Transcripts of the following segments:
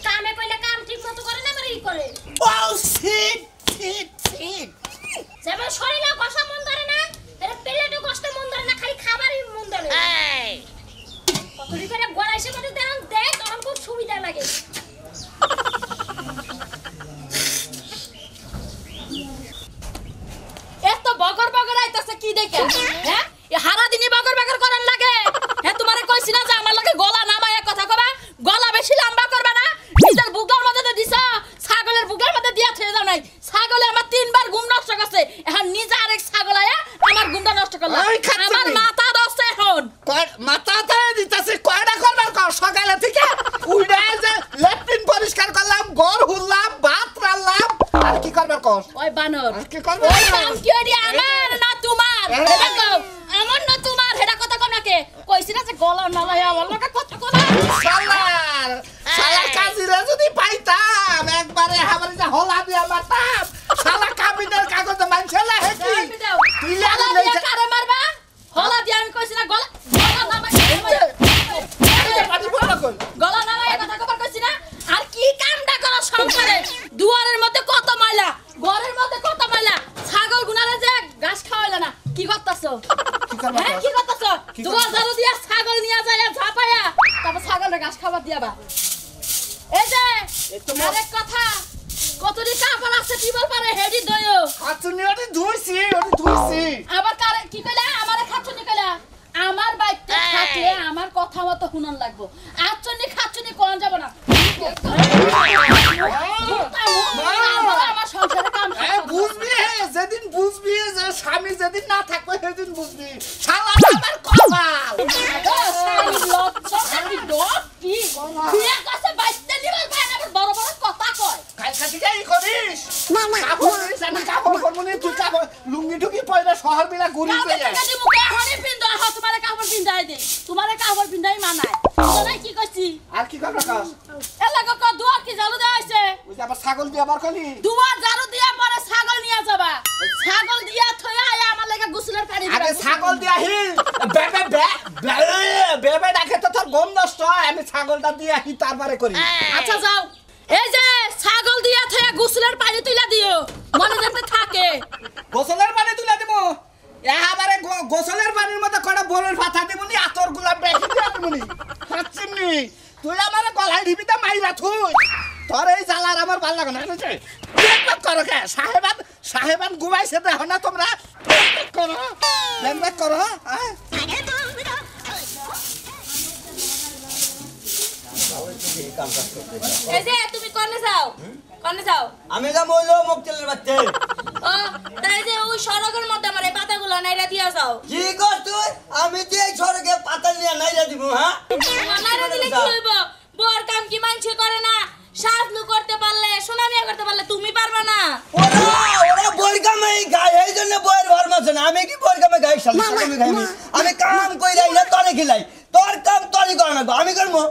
কামে কইলে কাম ঠিক মতো করে না মানে ই করে ও শিট শিট শিট যেমন শরীরে কষ্ট মন ধরে না এর পেলেটে কষ্ট মন ধরে না খালি খাবারই মন ধরে এই কতরি করে গড়াইছে মধ্যে দেন দেখ তখন খুব সুবিধা লাগে এত বগর বগর আইতাছে কি দেখে হ্যাঁ হারা দিনই বগর বগর করার লাগে হ্যাঁ তোমারে কইছি না যে আমার লাগে গলা নামায় কথা কবা গলা বেশি লম্বা করবে না নিজের বুকের মধ্যে দিছো ছাগলের বুকের মধ্যে দিয়া থয়ে দাও নাই ছাগলে আমার তিনবার ঘুম নষ্ট করছে এখন নিজে আরেক ছাগল আয়া আমার ঘুমটা নষ্ট করলো আমার মাথা দস্তে এখন মাথাতে দিতেছে কয়টা করবার কর সকালে থেকে উইডা যে ল্যাট্রিন পরিষ্কার করলাম ঘর হুললাম ভাত রান্নাম আর কি করবার কর ওই বানর আর কি করবার ওই কাম কি ওরি আমার না তোমার এটা কও আমার না তোমার হেডা কথা কও নাকে কইছি না যে গলা নালায় আমার লাগে কথা কও শালার শালা কাজিরা যদি পাইতাম একবারে আমার যে হলা দিয়া মারতাম শালা কাবিনের কাগজে মানছেলা হে কি তুই লাগা নেই কারে মারবা হলা দিয়া আমি কইছি না গলা গলা নামায় কথা কবার কইছি না আর কি কামটা করো সংসারে দুয়ারের মধ্যে কত ময়লা ঘরের মধ্যে কত ময়লা ছাগল গুনারে যে ঘাস খাওয়াইলা না কি করতাছো হ্যাঁ কি করতাছো দুয়ার ঝাড়ু দিয়া ছাগল নিয়া যায় ঝাপায়া তারপর ছাগলের ঘাস খাবার দিয়াবা এই যে আরেক কথা কতরি কাপড় আছে টিবল পারে হেডি দয়ো আচুনি ওটি ধুইছি আবার কারে কি কইলা আমারে খাচ্ছনি কইলা আমার বাইতে থাকলে আমার কথা মতো শুনন লাগবো আচনি খাচ্ছনি কোন যাব না আমার সংসারে কাম বুঝবি যেদিন বুঝবি যে স্বামী যেদিন না থাকবে সেদিন বুঝবি শালা আমার কপাল লচ্ছা কি ডট কি তুই কাছে বাইতে দিবার ভাই আমার বড় বড় কথা কয় কাল কাটি যাই করিস কাপড় করিস আমি কাপড় করবনি তুই কাপড় লুঙ্গি ঢুকি পয়লা শহর বিলা ঘুরি যায় কাছে মুখে হনি পিন্দ হ তোমারে কাপড় পিন্দাই দে তোমারে কাপড় পিন্দাই মানায় তোরা কি কইছি আর কি করব কাজ এলা ক দুয়ার কি ঝাড়ু দেয়া হইছে ওই যে আবার ছাগল দিয়ে আবার কলি দুয়ার ঝাড়ু দিয়া পরে ছাগল নিয়া যাবা ছাগল দিয়া থয়া আয়া আমার লাগা গোসলের পানি দিবা আরে ছাগল দিয়া হি বেবে ডাকে তো তোর গম নষ্ট হয় আমি ছাগলটা দিয়া হি তারপরে করি আচ্ছা যাও এই যে ছাগল দিয়া থয়া গোসলের পানি তুইলা দিও মনে যাতে থাকে গোসলের পানি তুলে দিব এবারে গোসলের পানির মধ্যে কটা বলের পাতা দিবনি আতর গুলা বেশি দিয়ে দিবনি হাচ্ছিনি তুই আমারে গলায় ঢিবিতে মাইরা থুই তোর এই জ্বালার আমার ভাল লাগে না বুঝছে বেক করো কে সাহেবান ঘুমাইছে দেখো না তোমরা বেক করো এই যে তুমি কোনে যাও আমি যা মইলো মকতেলের বাচ্চা ও তাই যে ওই সড়কের মধ্যে আমার এই পাতাগুলো নাইরা দিয়া যাও কি কর তুই আমি যে এই সড়কে পাতা নিয়ে নাইরা দিব হ্যাঁ নাইরা দিলে কি হইব বর কাম কি মানছে করে না সাজলু করতে পারলে সোনামিয়া করতে পারলে তুমি পারবা না ওরা বইকামে গায় এই জন্য বইয়ের ঘর মাছ না আমি কি বইকামে গাই শালি আমি কাম কইরা ইলা তোরে খিলাই তোর কাম তোরই কর না আমি করবো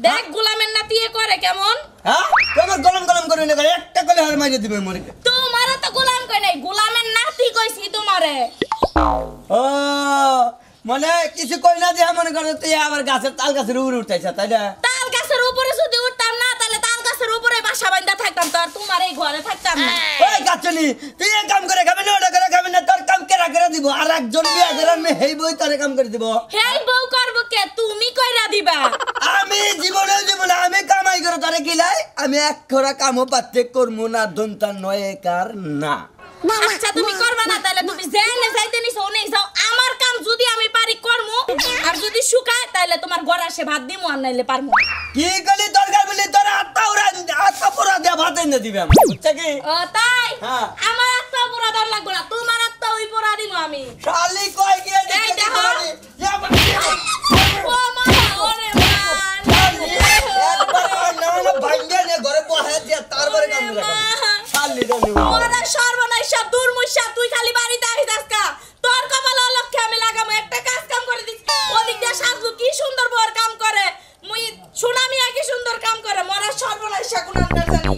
দেখ গোলামের নাতি এ করে কেমন হ্যাঁ তোমার গলম করে না একটা কলে হার মাইরে দিবে মরে তোমারে তো গোলাম কই নাই গোলামের নাতি কইছি তোমারে ও মানে কিছু কই না যে মনে করে তুই আবার গাছের তাল গাছের উপরে উঠতেছ তাই না তাল গাছের উপরে যদি উঠতাম না তাহলে তাল গাছের উপরে বাসা বাঁধা থাকতাম তো আর তোমার এই ঘরে থাকতাম না ওই গাছনি তুই এই কাম করে খাবি না ওটা করে খাবি না তোর কাম কেরা করে দিব আর একজন বিয়া করে আমি হেই বই তোরে কাম করে দিব হেই বউ করব কে তুমি কইরা দিবা আমি জীবনে আমি কামাই করে তোরে গিলাই আমি এক খরা কামও পাতে করমু না দন্তা নয় কার না আচ্ছা তুমি করবা না তাহলে তুমি জেনে যাইতে নিছো নেই যাও আমার কাম যদি আমি পারি করমু আর যদি শুকায় তাহলে তোমার ঘরে এসে ভাত দিমু আর নাইলে পারমু কি কলি দরকার বলি তোর আত্মা পুরা দিয়া ভাত এনে দিবে আমি বুঝছ কি ও তাই হ্যাঁ আমার আত্মা পুরা দর লাগবে না তোমার আত্মা ওই পুরা দিমু আমি শালি কই গিয়ে এই দেখো ও মা ওরে মা না ভাঙ্গে নে ঘরে বহায় দিয়া তারপরে কাম করে শালি দনি ওরে সর্বনাশ সব দূর মুশা তুই খালি বাড়িতে আইতাস কা তোর কপালে অলক্ষে আমি লাগামু একটা কাজ কাম করে দিস ওদিক দিয়ে সাজু কি সুন্দর বর কাম করে মুই সুনামি কি সুন্দর কাম করে মরা সর্বনাশ কোন আন্দাজ জানি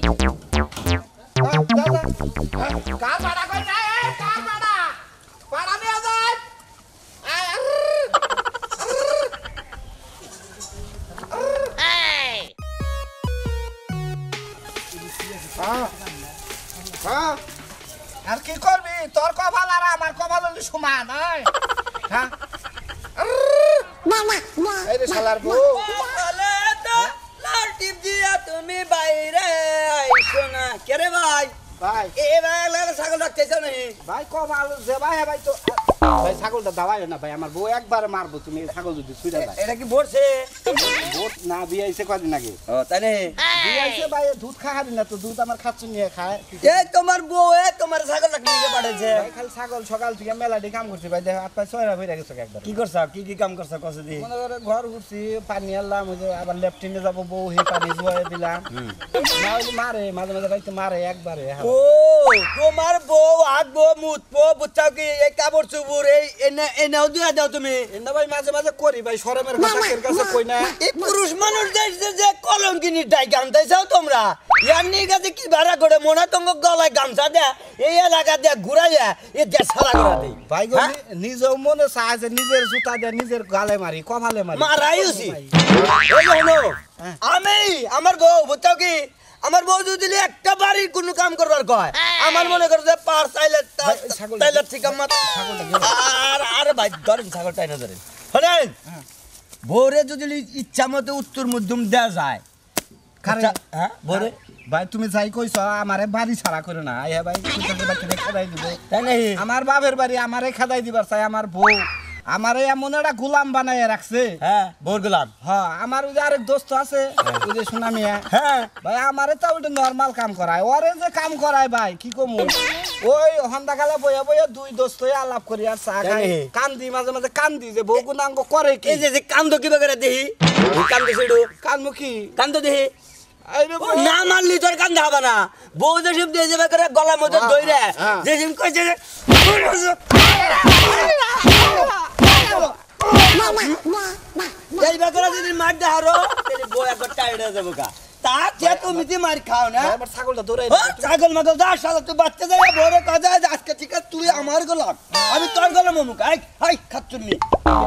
কার বাড়া কই না কার বাড়া নিয়ে যায় এই রে শালার বউ বলে তো লাল টিপ দিয়া তুমি বাইরে আইছো না কে রে ভাই ভাই এ ভাই ছাগল রাখতেছো নাকি ভাই কম আলো যে ভাই ভাই তো ভাই ছাগলটা দাওয়াই না ভাই আমার বউ একবার মারবো তুমি এই ছাগল যদি ছুঁড়ে যায় এটা কি বলছে বহুত না বিয়াইছে কদিন আগে ও তাই নে বিয়াইছে ভাই দুধ খাহারি না তো দুধ আমার খাচ্ছু নিয়ে খায় এই তোমার বউ তোমার ছাগল রাখতে নিয়ে পাঠাইছে ভাই খালি ছাগল সকাল থেকে মেলাটি কাম করছি ভাই দেখো 8 ছয়রা হয়ে গেছে একবার কি করছ কি কাম করছ কসে দি মনে করে ঘর ঘুরছি পানি আনলাম ওই যে আবার লেফটিনে যাবো বউ হে পানি জুয়াই দিলাম না ওই মারে মাঝে মাঝে রাইতে মারে একবারে ও তোমার বউ আগবো মুতবো বুঝছাও কি এই কাপড় চুপুর এই এনেও দিয়া দাও তুমি এন্দা ভাই মাঝে মাঝে করি ভাই শরমের কথা কের কাছে কই না এই পুরুষ মানুষ যে কলঙ্কিনি ডাই গামতাইছাও তোমরা ইয়ান্নি কাছে কি ভাড়া করে মনে তোমার গলায় গামছা দেয়া এই এলাকা দিয়ে ঘুরাইয়া এই দেশ সারা করে দেই ভাই গো নিজেও মনে চায় যে নিজের জুতা দিয়ে নিজের গালে মারি কপালে মারি মারাইছি এই হলো আমি আমার বউ বুঝছাও কি আমার বউ যদি একটা বাড়ির কোনো কাম করবার কয় আমার মনে করে যে পার চাইলে তাইলে ঠিক আমার আর ভাই ধরেন ছাগল টাইনা ধরেন শোনেন বউরে যদি ইচ্ছা মতো উত্তর মধ্যম দেওয়া যায় হ্যাঁ বউরে ভাই তুমি যাই কইছো আমারে বাড়ি ছাড়া করে না আইয়া ভাই কুতাদের বাড়িতে খেদাই দিব তাই নাই আমার বাপের বাড়ি আমারে খেদাই দিবার চাই আমার বউ আমারে এমন একটা গোলাম বানাইয়া রাখছে হ্যাঁ বউর গোলাম হ্যাঁ আমার ওই যে আরেক দোস্ত আছে ওই যে সুনামিয়া হ্যাঁ ভাই আমারে তো ওইটা নরমাল কাম করায় ওরে যে কাম করায় ভাই কি কমু ওই হন্দাকালে বইয়া বইয়া দুই দোস্ত আলাপ করি আর চা খাই কান্দি মাঝে মাঝে কান্দি যে বউ গুনাঙ্গ করে কি এই যে কান্দ কিবা করে দেখি কান্দ সেডু কান্দমু কি কান্দ দেখি আইরে ও না মানলি তোর কান্দা হবে না বউ যেসব দিয়ে যাবে করে গলার মধ্যে দইরে যেসব কইছে এই বেকরা যদি মার দে হারো তেরি বউ একবার টাইট হয়ে যাবো কা তা কে তুমি দি মার খাও না আমার ছাগলটা দৌড়াই ও ছাগল মাগল যা শালা তুই বাচ্চা যায় বড় কাজে আজকে ঠিক আছে তুই আমার গোলাম আমি তোর গোলাম মুখ আই হাই খাচ্ছুনি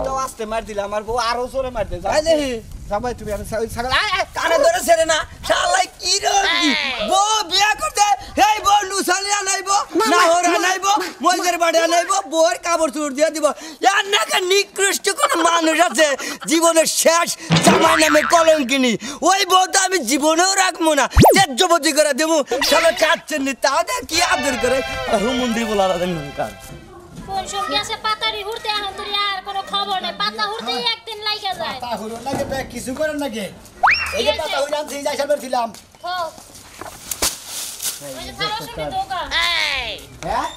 তো আসতে মার দিলে আমার বউ আরো জোরে মার দে আই দেখি সবাই তুমি আমি ছাগল কানে ধরে ছেড়ে না শালাই কি রকি বউ বিয়া করতে এই বউ লুসালি আনাইবো না হরা আনাইবো মজদের বাড়ি আনাইবো বউর কাপড় চুর দিয়ে দিব ইয়ার নাকি নিকৃষ্ট কোন মানুষ আছে জীবনের শেষ জামাই নামে কলঙ্কিনী ওই বউটা আমি জীবনেও রাখবো না তেজ্যবতী করে দেবো চলো চাচ্ছেন নি তাও দেখ কি আদর করে হুমুন্দি বলা কাজ কোন সঙ্গে আছে পাতারি হুড়তে এখন তোর আর কোনো খবর নেই পাতা হুড়তেই একদিন লাইগা যায় পাতা হলো নাকি বে কিছু করেন নাকি এই যে পাতা হইলাম সেই যাই সামনে ছিলাম হো ওই যে থালাবাসনটি দোকা হ্যাঁ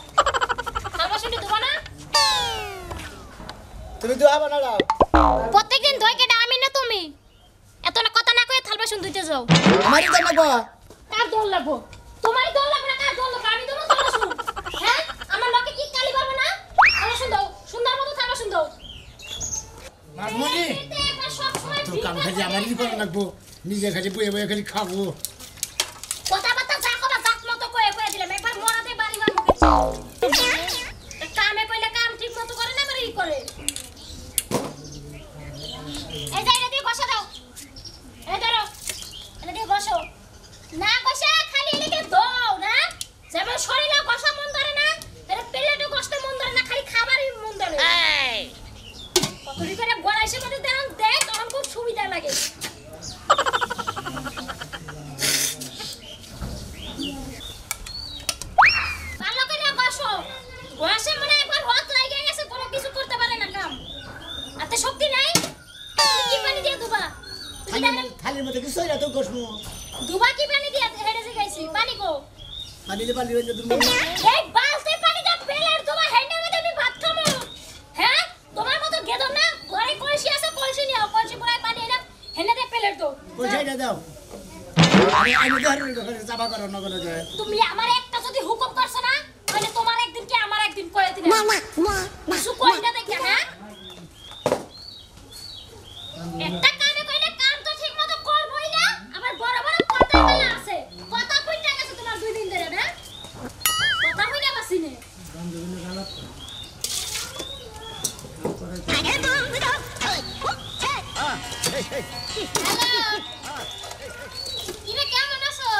থালাবাসনটি ধোবা না তুমি দোয়া বানাও প্রত্যেকদিন ধোয় কেটে আমি না তুমি এত না কথা না কয়ে থালাবাসন ধুইতে যাও আমারই তো না গো কার দল লাগবো তোমারই দল লাগবে না কার দল লাগবে আমি দেবো থালাবাসন হ্যাঁ আমার লোকে কি কালি পারবে না থালাবাসন দাও সুন্দর মতো থালাবাসন দাও মামুনি তোর কাম খালি আমারই করা লাগবো নিজে খালি বয়ে বয়ে খালি খাবো কথা কথা যা করা জাত মতো কয়ে কয়ে দিলাম একবার মরাতে বাড়ি ঘর মুখে কামে কইলে কাম ঠিক মতো করে না বাড়ি করে এই যাই রে বসা দাও এই ধরো এটা দিয়ে বসো না বসে খালি এদিকে দাও না যেমন শরীরে বসা মন ধরে না এর পেলেটে কষ্ট মন ধরে না খালি খাবারই মন ধরে এই কতরি করে গড়াইছে মধ্যে দেন দে তখন খুব সুবিধা লাগে ভালো করে বসো বসে মনে একবার হাত লাগে গেছে কোনো কিছু করতে পারে না কাম আতে শক্তি নাই তুমি কি পানি দিয়ে দুবা থালির মধ্যে কিছু না তো গোসমু দুবা কি পানি দিয়ে হেডে যে গাইছি পানি কো পানি দিয়ে পানি দিয়ে তুমি এই বালতি পানি দিয়ে পেলের দুবা হেডে মধ্যে আমি ভাত খামু হ্যাঁ তোমার মতো গেদো না ঘরে কলসি আছে কলসি নিও কলসি পুরাই পানি এনে হেনে দে পেলের তো পয়সাটা দাও আমি ধরে চাপা করো না কোনো যায় তুমি আমার একটা যদি হুকুম করছ না তাহলে তোমার একদিন কি আমার একদিন কয়ে দিন কিছু কই না দেখে হ্যাঁ একটা কামে কইলে কাম তো ঠিক মতো করবই না আবার বড় বড় কথা বলে আছে কথা কইটা গেছে তোমার দুই দিন ধরে না কথা কইনা বাসিনে ইরে কেমন আছো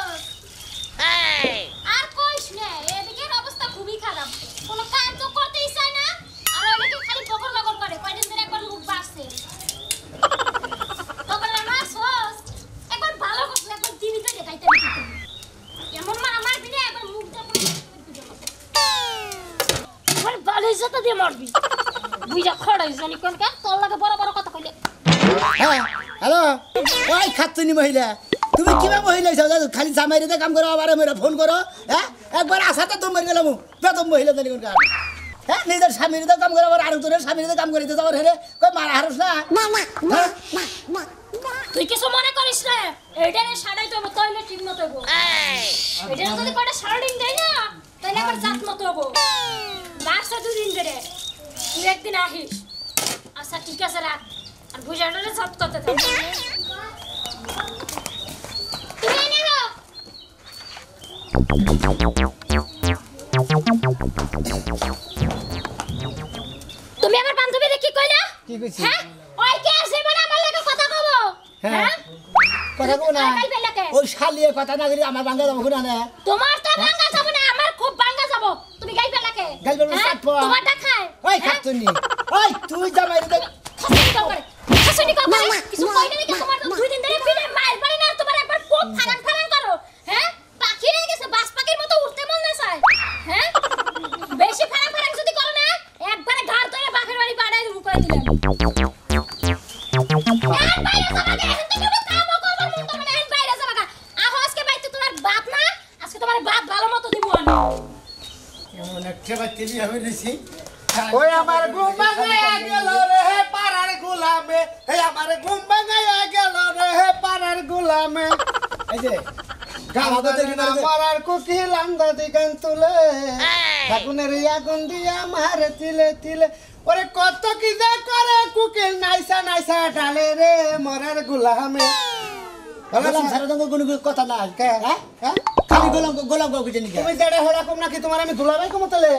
আর কইস না এদিকের অবস্থা খুবই খারাপ কোনো কাজ তো করতেই চায় না আর এদিকে খালি বগল বগল করে কয়দিন ধরে একবার লুক বাড়ছে মরবি বুইজা খড়াই জানি কোন কা তোর লাগে বড় বড় কথা কইলে হ্যাঁ হ্যালো ওই খাচ্ছনি মহিলা তুমি কিবা মহিলা খালি জামাইরে কাম করো আবার মেরা ফোন করো হ্যাঁ একবার আসাতে তো মরে গেলাম বেতম মহিলা জানি কোন কাম হ্যাঁ নিজের স্বামীর কাম করে আবার আরেক জনের স্বামীর কাম করে দিতে আবার হেরে কই মারা হারস না তুই কিছু মনে করিস না এইটারে সাড়াই তো তইলে ঠিক মতো হবো এইটারে যদি কটা সাড়িং দেই না তাহলে আবার জাত মতো হবো বাসা দুদিন ধরে তুই একদিন আহিস আচ্ছা ঠিক আছে রাখ আর বুঝাটারে সব করতে থাক তুমি এনে নাও তুমি আমার বান্ধবীরে কি কইলা কি কইছি হ্যাঁ ওই কে আছে মানে আমার লাগে কথা কব হ্যাঁ কথা কো না কাই বেলাকে ওই শালিয়ে কথা না করি আমার বাঙ্গা যাবো না না তোমার তো ভাঙা যাব না আমার খুব ভাঙা যাব তুমি গাই বেলাকে গাই বেলা সাপ তোমারটা খায় ওই খাচ্ছনি ওই তুই জামাইরে খাসনি কও করে কিছু কই না কি তোমার তো দুই দিন ধরে ফিরে মাইর পারে না তোমার একবার খুব ফারাং ফারাং করো হ্যাঁ পাখি হয়ে গেছে বাস পাখির মতো উঠতে মন না চায় হ্যাঁ বেশি ফারাং ফারাং যদি করো না একবারে ঘর ধরে বাঘের বাড়ি বাড়াই রুকাই দিলাম এমন একটা বাচ্চা বিয়ে হয়ে গেছি ওই আমার ঘুম ভাঙায়া গেল রে পাড়ার গোলামে এই আমার ঘুম ভাঙায়া গেল রে পাড়ার গোলামে এই যে মারার কুকিল আন্দাজি গান তুলে আগুনের আগুন দিয়া মারে তিলে তিলে ওরে কত কি যে করে কুকিল নাইসা নাইসা ডালে রে মরার গোলামে গোলাম ছাড়া তো কোনো কথা নাই হ্যাঁ খালি গোলাম গাও কিছু নিকে তুমি যেটা হেরা কম নাকি তোমার আমি দুলাভাই কম তলে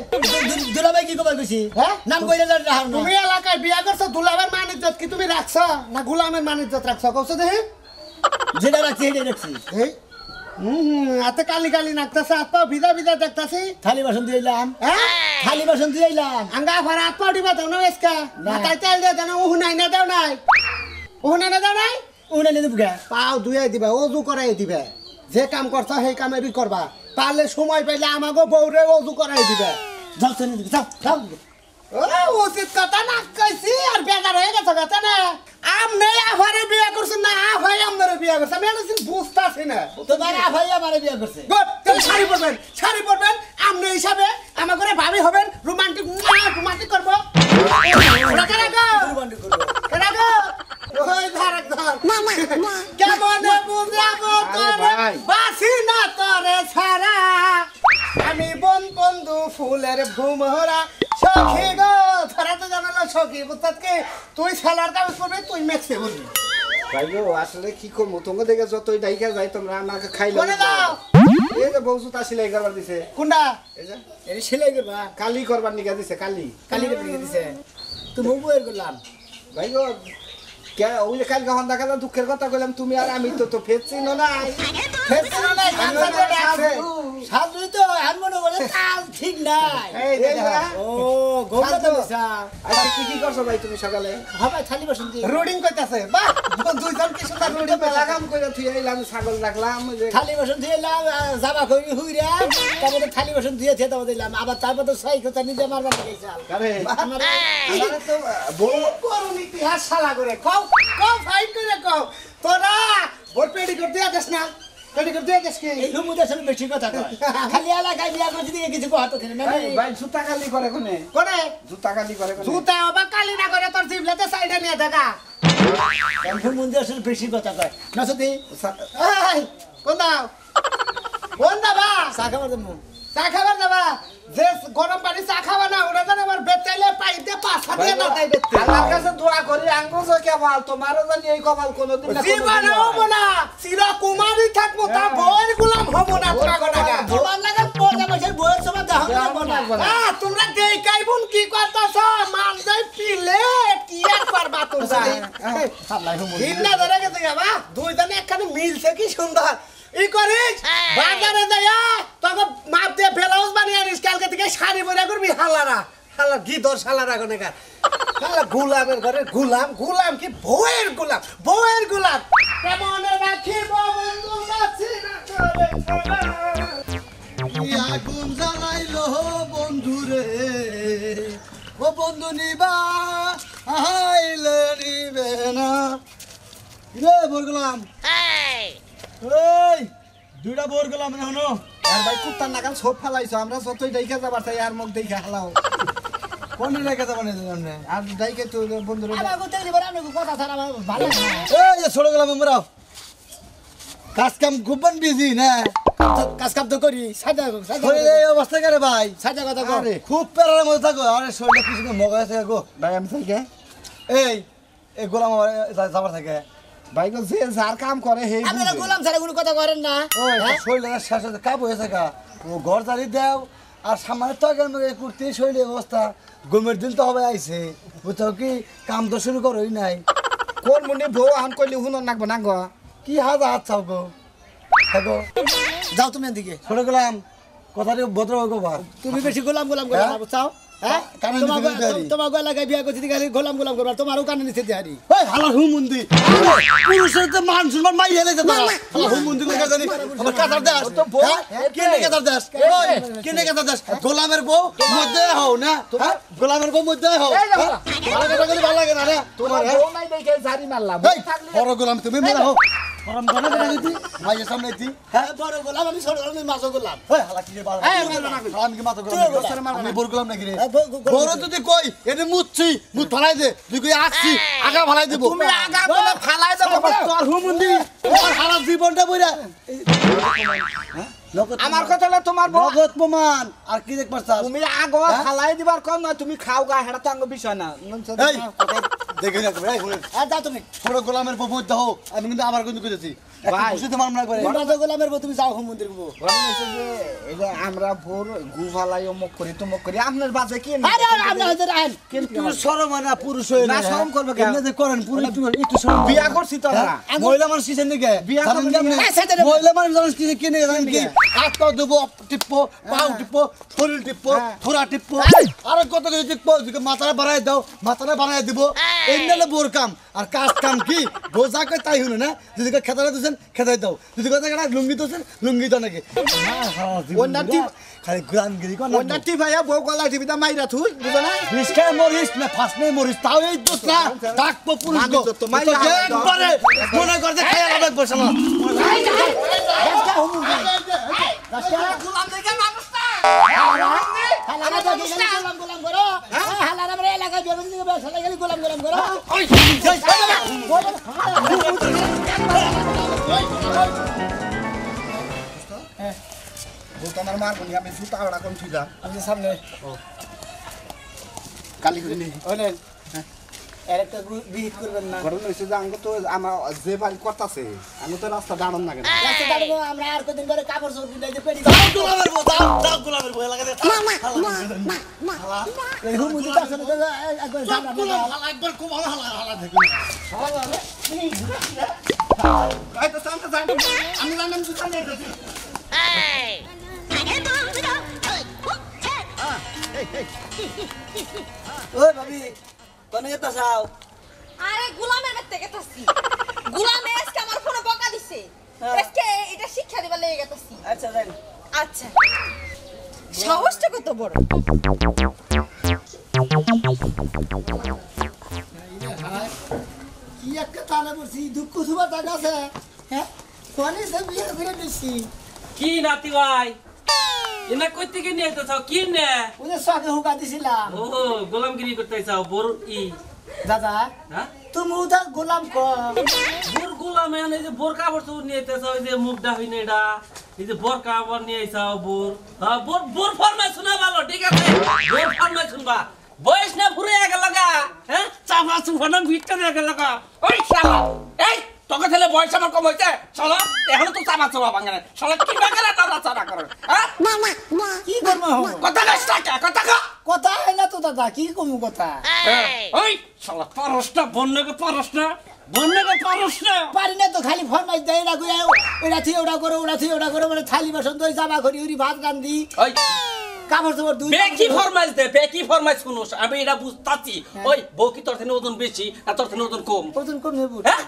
দুলাভাই কি কবার কইছি হ্যাঁ নাম কইলে না হার তুমি এলাকায় বিয়া করছো দুলাভাইর মান ইজ্জত কি তুমি রাখছো না গোলামের মান ইজ্জত রাখছো কইছো দেখি যেটা রাখছি এটা রাখছি এই হাতে কালি কালি নাকতাছে হাত পাও ভিজা ভিজা দেখতাছি থালি বাসন দিলাম হ্যাঁ থালি বাসন দিলাম আঙ্গা ভাড়া হাত পাও দিবা দাও না এসকা মাথায় তেল দিয়ে দাও না ওহু নাই না দাও নাই ওহু নাই না দাও নাই উনা নিতে বুকা পাও ধুয়ে দিবা ওজু করাই দিবে যে কাম করছো সেই কামেরই করবা পারলে সময় পাইলে আমাকে বউরে ওজু করাই দিবে যাও চলে দিবি যাও যাও ও উচিত কথা না কইছি আর বেজার হয়ে গেছে কথা না আমনে আফারে বিয়া করছ না আফাই আমনে বিয়া করছ আমি এসে বুঝতাছি না তোমার আফাই আমারে বিয়ে করছে গুড তাহলে শাড়ি পরবেন আমনে হিসাবে আমার করে ভাবি হবেন রোমান্টিক রোমান্টিক করব কেন গো ওই ধারক ধর কেমনে বুঝাবো তোরে বাসি না তোরে ছাড়া আমি বন্ধু ফুলের ভুমরা সখী গো ধরা তো জানো না সখী বুঝতাস কি তুই সালার কাজ করবি তুই মেক্সে করবি ভাই গো আসলে কি করবো তোমাকে দেখে যতই ডাইকা যাই তোমরা আমাকে খাইলে কোনে দাও এই যে বউ সুতা সিলাই করবার দিছে কোনটা এই যে এই সেলাই করবা কালি করবার নিকা দিছে কালি কালি কেটে দিছে তুমি বউয়ের করলাম ভাই গো কে ওই যে কালকে হন দেখা দুঃখের কথা কইলাম তুমি আর আমি তো ফেরছি না নাই ফেসছে না নাই কাঁচা করে আছে সাজুই তো আর মনে করে কাল ঠিক নাই এই দেখা ও গোবরা তো দিছা আচ্ছা কি করছো ভাই তুমি সকালে হবে থালি বাসন দি রোডিং কইতাছে বাহ দুইজন কি সুন্দর আমি তো রোডিং মেলা কাম করে থুই আইলাম ছাগল রাখলাম ওই যে থালি বাসন দিলাম জামা করি হুইরা তারপরে থালি বাসন দিয়ে থেতা দিলাম আবার তারপর তো সাই কথা নিজে মারবার গেছাল আরে আমার আমারে তো বউ করুন ইতিহাস শালা করে কও কও ফাইট করে কও তোরা ভোট পেডি করতে আদেশ না পেডি করতে আদেশ কি এই হুমুদের সাথে বেশি কথা কয় খালি এলাকায় বিয়া করতে দিয়ে কিছু কথা থাকে না এই ভাই জুতা কালি করে কোনে কোনে জুতা কালি করে কোনে জুতা অবা কালি না করে তোর জিবলাতে সাইডে নিয়ে দেখা হুমুদের সাথে বেশি কথা কয় না সত্যি এই কোন দাও কোন দাবা চা খাবার দেবো চা খাবার দাবা যে গরম পানি চা খাবা না ওটা জানে আমার বেচাইলে পাইতে পাঁচা দিয়ে না তাই বেচতে আল্লাহর কাছে দোয়া করি আঙ্গুজো কেবল তোমারও জানি এই কপাল কোনোদিন না জীবনে হবো না চিরা কুমারী থাকবো তা বউয়ের গোলাম হবো না তোরা গোনাগা তোমার লাগে পয়সা পয়সার বইয়ের সময় দেখা লাগবো না তোমরা দেখাই বোন কি করতেছ মান যাই পিলে কি আর করবা তোমরা হিন্না ধরে গেছে বাবা দুইজনে একখানে মিলছে কি সুন্দর ই করিস বাজারে যাইয়া তোকে মাপ দিয়ে ব্লাউজ বানিয়ে আনিস কালকে থেকে শাড়ি পরে করবি হালারা হালা গিদর শালারা গনেকার হালা গোলামের ঘরে গোলাম গোলাম কি বউয়ের গোলাম কেমন রাখিব বন্ধু কাছে না করে আগুন জ্বালাইলো বন্ধুরে ও বন্ধু নিবা হাইলে নিবে না রে বোর গোলাম এই দুইটা বোর গোলাম এখনো আর ভাই কুত্তার নাগাল সব ফেলাইছো আমরা যতই দেখে যাবার তাই আর মুখ দেখে হালাও কোন রেখে যাবেন সামনে আর দেখে তো বন্ধুরা আমার কোথায় দিবার আমি কথা ছাড়া আমার ভালো লাগে না এই যে ছোট গোলাম আমরা কাজ কাম খুব বিজি না কাজ কাম তো করি সাজা শরীরে এই অবস্থা করে ভাই সাজা কথা কর আরে খুব প্যারার মধ্যে থাকো আরে শরীরে কিছু মগা আছে গো ভাই আমি থেকে এই এই গোলাম আমার যাবার থাকে ভাই গো যে যার কাম করে হে আপনারা গোলাম ছাড়া কোনো কথা করেন না ওই শরীরে শেষ হতে কাপ হয়েছে গা ও ঘর জারি দেও আর সামনে তো আগে করতে শরীরে অবস্থা গমের দিন তো হবে আইছে বুঝছো কি কাম তো শুরু করোই নাই কোন মুনি বউ আন কইলি হুন নাকবো না গো কি হাত চাও গো থাকো যাও তুমি এদিকে ছোট গোলাম কথাটি ভদ্র গো বা তুমি বেশি গোলাম গোলাম করে না বুঝছাও হ্যাঁ কানে নিতে দিহারি। তোমার এলাকায় বিয়া করছি খালি গোলাম গোলাম করবা তোমারও কানে নিতে দিহারি ওই হালা হুমুন্দি পুরুষের তো মান সম্মান মাই হেলে যেত হালা হুমুন্দি লাগা জানি আমার কাতার দাস কেনে কাতার দাস ওই কেনে কাতার দাস গোলামের বউ মধ্যে হও না হ্যাঁ? গোলামের বউ মধ্যে হও হ্যাঁ? ভালো কথা বলি ভালো লাগে না রে তোমার হ্যাঁ? বউ নাই দেখে জারি মারলাম এই, বড় গোলাম তুমি মেরা হও গরম গরম না দিতি ভাইয়ের সামনে দিতি হ্যাঁ বড় গোলাম আমি ছোট গোলাম মাছ গোলাম ওই হালা কি রে বাবা আমি কি মাথা গোলাম আমি বড় গোলাম নাকি রে বড় যদি কই এনে মুচ্ছি মুত ফালাই দে তুই কই আসছি আগা ফালাই দেব তুমি আগা বলে ফালাই দেবো তোর হুমুন্দি আমার সারা জীবনটা বইরা আমার কথা হলো তোমার বউ নগদ প্রমাণ আর কি দেখবার চাস তুমি আগো ফালাই দিবার কম না তুমি খাও গা হেডা তো আঙ্গ বিষয় না এই দেখে না এই শুনে হ্যাঁ যাও তুমি ছোট গোলামের বউ মধ্যে হও আমি কিন্তু আবার কিন্তু কইতেছি ভাই। বুঝতে মারম না করে মাছ গোলামের বউ তুমি যাও হোম মন্দির গো এই যে আমরা ভোর গু ফালাই অমুক করি তমুক করি আপনার বাজে কি আরে আমরা হাজার আইন কিন্তু শরম হয় না পুরুষ হয়ে না, শরম করবে কেন? এমনি যে করেন পুরুষ একটু শরম বিয়া করছি তো আমরা হ্যাঁ? মহিলা মানুষ কিসের নিকে বিয়া জানেন করবেন কেমনে? না? হ্যাঁ, সেটা দেবো। মহিলা মানুষ জানেন কিসে কিনে জানেন কি হাত পা দেবো টিপো পাও টিপো শরীর টিপো থোড়া টিপো আর কত কিছু টিপো মাথাটা বাড়াই দাও মাথাটা বাড়াই দিব এই নালে বোর কাম আর কাজ কাম কি বোঝা কই তাই হলো না যদি খেতাটা দিছেন খেতাই দাও যদি কথা কেনা লুঙ্গি দিছেন লুঙ্গি তো নাকি খালি গ্রামগিরি কোন ওন্ডাটি ভাইয়া বউ গলা টিভিটা মাইরা থুই বুঝো না রিস্কায় মরিস না ফার্স্ট নেই মরিস তাও এই দোষ না ডাকবো পুলিশ গো মানি তো মাইরা হাত দাও। একবারে মনে করতে খেয়াল হবে বসে না গোলাম দেখে মানুষ না হালারা দেখে গেলে গোলাম গোলাম করো হালারা আমরা এলাকায় জমি দিকে ব্যবসা গেলে গোলাম গোলাম করো বলতো আমার মার বলি আমি জুতা ওড়া কোন থুইলা আপনি সামনে কালি কইলি হলেন এর একটা বিহিত করবেন না ঘটনা হইছে যে আঙ্গ তো আমার যে বাড়ি করতাছে আমি তো রাস্তা দাঁড়ান না কেন রাস্তা দাঁড়াবো আমরা আর কদিন পরে কাপড় চোপড় কিনে যে পেড়ি গোলামের বউ দাও গোলামের বউ লাগা দে এই হুম মুদি তার সাথে একবার জানা হালা একবার খুব ভালো হালা দেখুন এই তো সামনে যাই আমি জানাম জুতা নিয়ে গেছি ওই ভাবি কোনে যেতে চাও আরে গোলামের বাড়িতে গেতাছি গোলামে আজকে আমার ফোনে বকা দিছে আজকে এটা শিক্ষা দিবার লেগে গেতাছি আচ্ছা যাই আচ্ছা সাহসটা কত বড় কি একটা তালে বসি দুঃখ সুবা টাকা আছে হ্যাঁ কোনে সে বিয়ে করে দিছি কি নাতি ভাই এনা কই থেকে নিয়ে আইতাছাও কি নে ওদের সঙ্গে হুকা দিছিলাম ও গোলামগিরি করতে চাও বড় ই দাদা হ্যাঁ তুমি ওটা গোলাম কর বোর গোলাম এই যে বোর কাপড় তো নিয়ে আইতাছাও এই যে মুখ ডাহিন এটা এই যে বোর কাপড় নিয়ে আইছাও বোর হ্যাঁ বোর বোর ফরমাই শোনা ভালো ঠিক আছে বোর ফরমাই শুনবা বয়স না পুরো আগে লাগা হ্যাঁ চাপা সুফানা ভিতরে আগে লাগা ওই শালা এই তোকে ছেলে বয়স আমার কম হইছে শালা এখন তো চাপা চাপা ভাঙে শালা কি বাগারে দাদা চারা করে হ্যাঁ কি করবো কথা কাজটা কথা কা কথা হয় না তো দাদা কি কমু কথা ওই শালা পারসটা বন্যকে পারসটা পারি না তো খালি ফরমাইশ দেয় না করে ওরা থেকে ওরা করো ওরা থেকে ওরা করো মানে থালি বাসন দই জামা করি ওরি ভাত রান্ধি ওই কাপড় চোপড় দুই বেকি ফরমাইশ শুনুস আমি এটা বুঝতাছি ওই বউ কি তোর থেকে ওজন বেশি আর তোর থেকে ওজন কম ওজন কম নেবো হ্যাঁ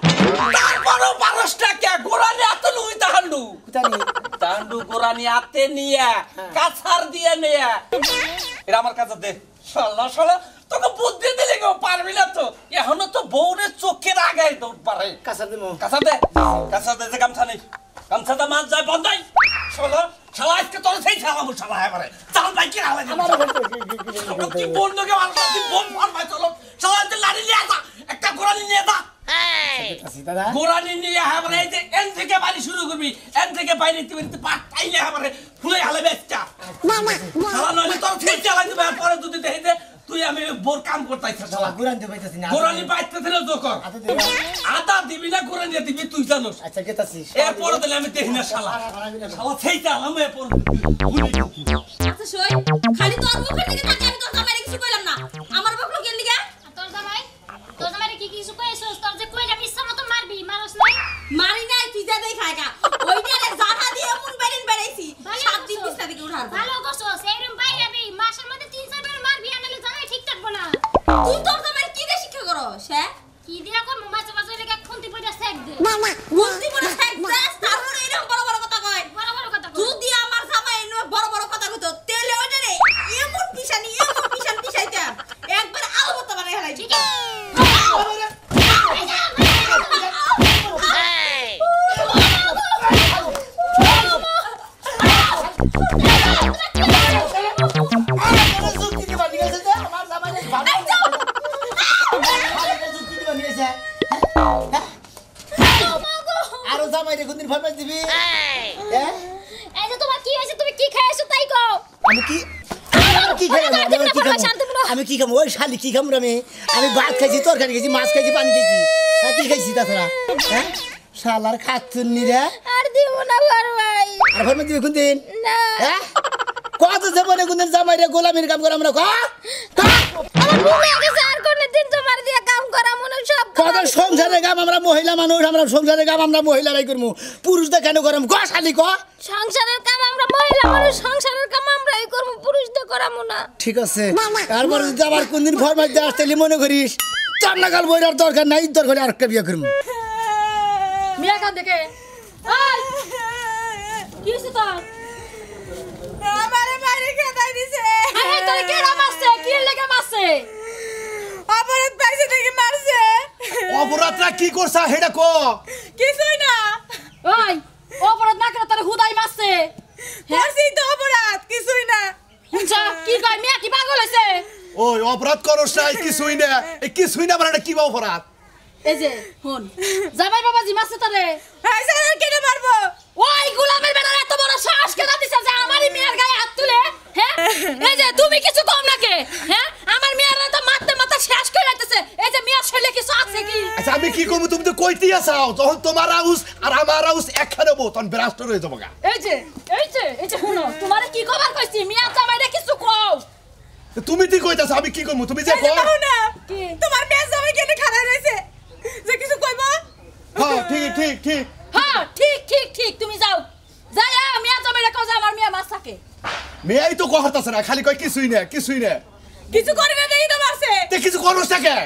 তারপরও পারসটা কে গোরানি আতে লুই তাহান্ডু জানি তাহান্ডু গোরানি আতে নিয়া কাছার দিয়ে নিয়া এটা আমার কাছে দে শালা শালা তোকে বুদ্ধি দিলে কেউ পারবি না তো এখনো তো বউরে চোখের আগায় দৌড় পারে কাঁচা দেবো কাঁচা দে যে গামছা নেই গামছাটা মাছ যায় বন্ধাই শালা শালা আজকে তোর সেই শালা শালা এবারে চাল ভাই কি হালাই কি বন্ধুকে মানুষ বোম ফারমাই চলো শালা লাড়ি নিয়ে আসা একটা গোড়ালি নিয়ে আসা দাদা গোড়ালি নিয়ে এবারে এই যে এন থেকে বাড়ি শুরু করবি এন থেকে বাইরে তুই পাট খাইলে এবারে ফুলে হালে বেচটা শালা নইলে তোর সেই চালাই দিবে পরে যদি দেখে তুই আমি বোর কাম করতেছ শালা গুরান দে পাইতাছি না গোড়ালি পাইতে দিলে তো কর আদা দিবি না গোড়ালি দিবি তুই জানোস আচ্ছা গেতাছি এরপর দিলে আমি দেখি না শালা শালা সেই চাল আমি এরপর আচ্ছা সই খালি তোর মুখের দিকে তাকিয়ে আমি তোর জামাইরে কিছু কইলাম না আমার বকলো কেন লিগা তোর জামাই কি কিছু কইছস তোর যে কইরা ইচ্ছা মতো মারবি মানুষ নাই মারি নাই তুই যা দেই খায়গা ওইটারে জানা দিয়ে মন বেরিন বেরাইছি 7 দিন বিছনা থেকে উঠার ভালো করছস এরম বাইরাবি মাসের মধ্যে 3-4 বার মারবি আনালে জামাই ঠিক থাকবো না তুই তোর জামাইরে কি দিয়ে শিক্ষা করস হ্যাঁ কি দিয়া কর মাছ মাছ লেগে খুন্তি পয়টা সেক দে বুঝতি মনে থাক দাস তারপরে এরকম বড় বড় কথা কয় বড় বড় কথা কই যদি আমার জামাই এনে বড় বড় কথা কইতো তেলে ওইটারে এমন পিছান পিছাইতাম একবার আলবত বানাই হেলাই ঠিক আছে আরো জামাই রে কোনদিন ফরমাইশ দিবি এই যে তোমার কি হইছে তুমি কি খাইছো তাই কও আমি কি আমি কি খাবো ওই শালি কি খাবো আমি ভাত খাইছি তরকারি খাইছি মাছ খাইছি পানি খাইছি কি খাইছি তাছাড়া হ্যাঁ শালার খাচ্ছুন নিরা আর দিব না বড় ভাই আর ফরমাইশ দিবি কোনদিন না হ্যাঁ কত জীবনে কোনদিন জামাই রে গোলামির কাম করা আমরা আমার ভুলে গেছে আর কোন দিন তোমার দিয়ে কাম করা মনে সব কত সংসারের কাম আমরা মহিলা মানুষ আমরা সংসারের কাম আমরা মহিলারাই করবো পুরুষদের কেন করাম গ শালি ক সংসারের কাম আমরা মহিলা মানুষ সংসারের কাম আমরাই করব পুরুষদের করামু না ঠিক আছে তারপর যদি আবার কোনদিন ফরমাইশ দিয়ে আসতে মনে করিস চার নাগাল বইরার দরকার নাই দরকার আরেকটা বিয়ে করবো মিয়া কান দেখে এই কি হইছে তোর আমারে মারি খেদাই দিছে আরে তোর কে মারছে কি লাগা মারছে অপরাধ পাইছে থেকে মারছে অপরাধটা কি করছা হেডা ক কিছুই না ওই অপরাধ না করে তোর হুদাই মারছে করছি তো অপরাধ কিছুই না আচ্ছা কি কয় মিয়া কি পাগল হইছে ওই অপরাধ করছ না এই কিছুই না মানে কি অপরাধ এই যে শুন জামাই বাবাজি মারছে তোরে এই সারা কেটে মারবো ওই গোলামের বেটার এত বড় সাহস কেন দিছে যে আমারই মেয়ের গায়ে হাত তুলে হ্যাঁ এই যে তুমি কিছু কম নাকি হ্যাঁ আমার মেয়ের তো মারতে মাথা শেষ করে রাখতেছে এই যে মেয়ের শরীরে কিছু আছে কি আচ্ছা আমি কি করব তুমি তো কইতেই আছাও যখন তোমার আউস আর আমার আউস একখানে বো তখন ব্রাস্ট হয়ে যাবো গা এই যে শুনো তোমারে কি খবর কইছি মিয়া জামাইরে কিছু কও তুমি কি কইতাছ আমি কি করব তুমি যে কও না কি তোমার মেয়ে জামাই কেটে খাড়া রইছে যে কিছু কইবো হ্যাঁ ঠিক হ্যাঁ ঠিক তুমি যাও যায়া মিয়া জামাইরে কও যে আমার মিয়া মাছ থাকে মেয়েই তো কহতাছ না খালি কই কিছুই না কিছু করে না দেই তো মারছে তে কিছু করছ না কে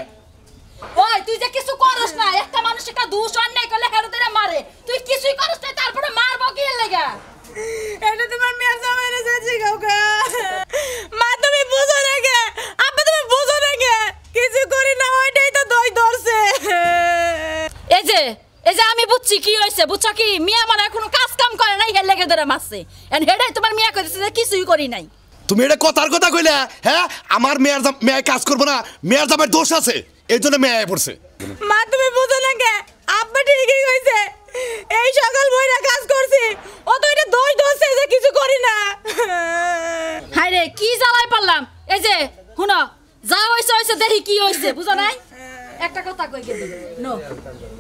ওই তুই যে কিছু করস না একটা মানুষ একটা দোষ অন্যায় করলে হেরো ধরে মারে তুই কিছুই করস না তারপরে মারবো কি লাগা এটা তোমার মেয়ে জামাইরে যাচ্ছি কাউকে মা তুমি বুঝো না কে আব্বা তুমি বুঝো না কে কিছু করি না ওইটাই তো দই ধরছে এই যে আমি বুঝছি কি হইছে বুঝছো কি মিয়া মানে কোনো কাজ কাম করে নাই হের লেগে ধরে মারছে এন্ড হেডাই তোমার মিয়া কইছে যে কিছুই করি নাই তুমি এটা কথার কথা কইলা হ্যাঁ আমার মেয়ে কাজ করবো না মেয়ের জামাই দোষ আছে এই জন্য মেয়ে পড়ছে মা তুমি বুঝো না কে আব্বা ঠিকই কইছে এই সকাল বইরা কাজ করছি ও তো এটা দই ধরছে যে কিছু করি না হায় রে কি জ্বালাই পারলাম এই যে শুনো যা হইছে দেখি কি হইছে বুঝো নাই একটা কথা কই গেল নো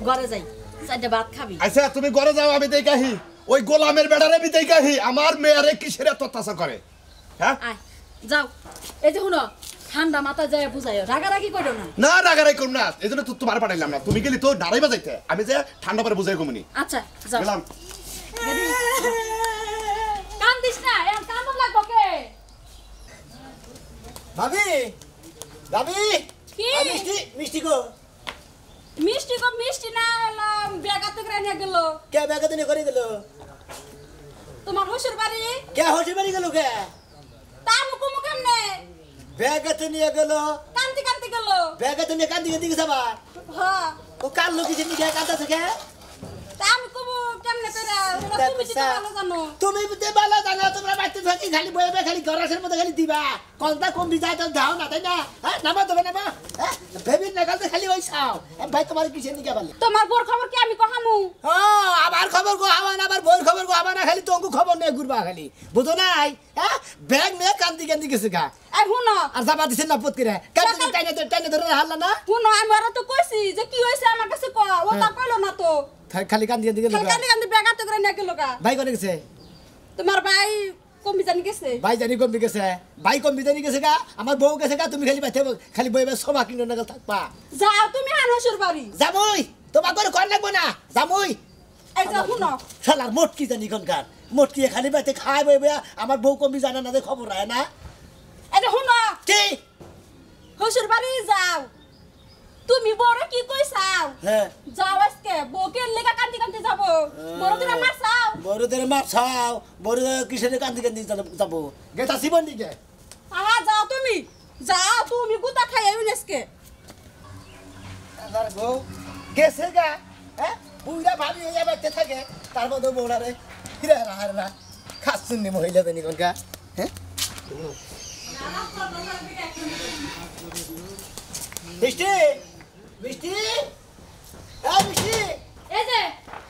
ঘরে যাই সাইডে ভাত খাবি আচ্ছা তুমি ঘরে যাও আমি দেখাহি ওই গোলামের বেড়ারে আমি দেখাহি আমার মেয়েরে কিসের এত অত্যাচার করে হ্যাঁ আয় যাও এই যে শুনো ঠান্ডা মাথা যায় বুঝাইও রাগারাগি করো না না রাগারাই করুম না এই জন্য তো তোমার পাঠাইলাম না তুমি গেলি তো দাঁড়াই বাজাইতে আমি যে ঠান্ডা পরে বুঝাই কমুনি আচ্ছা যাও গেলাম কান দিস না এম কান লাগবো কে ভাবি কি মিষ্টি গো মিষ্টি না ব্যাগাতে করে নিয়ে গেল কে ব্যাগে দিনে করে গেল তোমার শ্বশুর বাড়ি কে হোসে বাড়ি গেল কে তার মুখ কেমনে ব্যাগেতে নিয়ে গেল কান্তি কান্তি গেল ব্যাগেতে নিয়ে কান্দি কান্দি গেছে আবার হ্যাঁ ও কার লোক কিছু নিয়ে কাঁদা থাকে তা আমি কব কেমনে করে তুমি তো ভালো জানো তুমি তো ভালো জানো তোমরা বাইতে থাকি খালি বইবে খালি গরাসের মধ্যে খালি দিবা কোনটা কম বিজায় তো দাও না তাই না হ্যাঁ নামা দেবে না হ্যাঁ ভেবিন না কালতে খালি ওই চাও ভাই তোমার কিসের নিকে বলে তোমার বোর খবর কি আমি কহামু ও আবার খবর গো আবার আবার বইর খবর গো আবার না খালি তোকে খবর নেই ঘুরবা খালি বুঝো নাই হ্যাঁ ব্যাগ নিয়ে কান্দি কান্দি গেছে গা এই হুনো আর যাবা দিছেন না পত করে কান্দি টাইনে ধরে হারলা না হুনো আমি আর তো কইছি যে কি হইছে আমার কাছে ক ও তা কইলো না তো খালি কান্দি কান্দি গেল কান্দি কান্দি ব্যাগাতে করে নিয়ে গেল গা ভাই কোনে গেছে তোমার ভাই কমি জানি গেছে ভাই জানি কমবি গেছে ভাই কমবি জানি গেছে গা আমার বউ গেছে গা তুমি খালি বাইতে খালি বইবে সবা কিনো না থাকবা যাও তুমি হানসুর বাড়ি যামই তোমার করে কর লাগবো না যামই এই যে হুনো শালার মোটকি জানি কোনকার মোটকি খালি বাইতে খাই বইবে আমার বউ কমবি জানা না যে খবর রায় না এই যে হুনো কি হসুর বাড়ি যাও তুমি বড় কি কইছাও হ্যাঁ যাও আজকে বউকে লেগা কান্দি কান্দি যাব বড় দিন আমার চাও বড়দের মার ছাও বড় কিসের কান্দি কান্দি যাবো গেতা শিবন দিকে আহা যাও তুমি গুতা খাই আইউনেসকে আমার বউ গেছে গা হ্যাঁ বুইরা ভাবি হইয়া বাইতে থাকে তার মধ্যে বউড়ারে হিরা হার না খাচ্ছুন নি মহিলা দেনি কোনকা হ্যাঁ মিষ্টি মিষ্টি মিষ্টি এই যে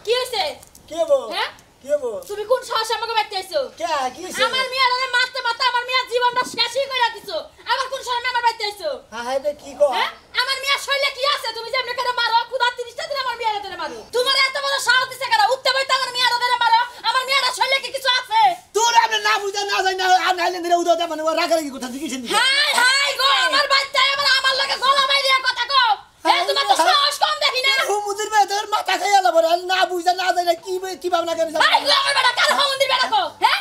কি হইছে কি হবো হ্যাঁ কি হবো তুমি কোন সাহসে আমাকে বাইতে আইছো কে কি হইছে আমার মিয়ারে মারতে মারতে আমার মিয়া জীবনটা শেষই কইরা দিছো আবার কোন সাহসে আমার বাইতে আইছো হ্যাঁ বে কি কো হ্যাঁ আমার মিয়া শৈলে কি আছে তুমি যেমনে করে মারো খুদা 30টা দিন আমার মিয়ারে ধরে মারো তোমার এত বড় সাহস দিছে কেন উঠতে বইতে আমার মিয়ারে ধরে মারো আমার মিয়ারা শৈলে কি কিছু আছে তোর আমি না বুঝা না যাই না আর নাইলে দিলে উদা মানে রাগারাগি কথা জিজ্ঞেস নি হাই হাই গো আমার বাচ্চা আমার লগে গলা বাইরিয়া কথা কও এই তোমার তো সাহস কম দেখি না হুমুদির বেদর মাথা খাইয়া লাবরে না বুঝা না যাই না কি ভাবনা করে হাই গো আমার বেটা কাল হুমুদির বেটা কো হ্যাঁ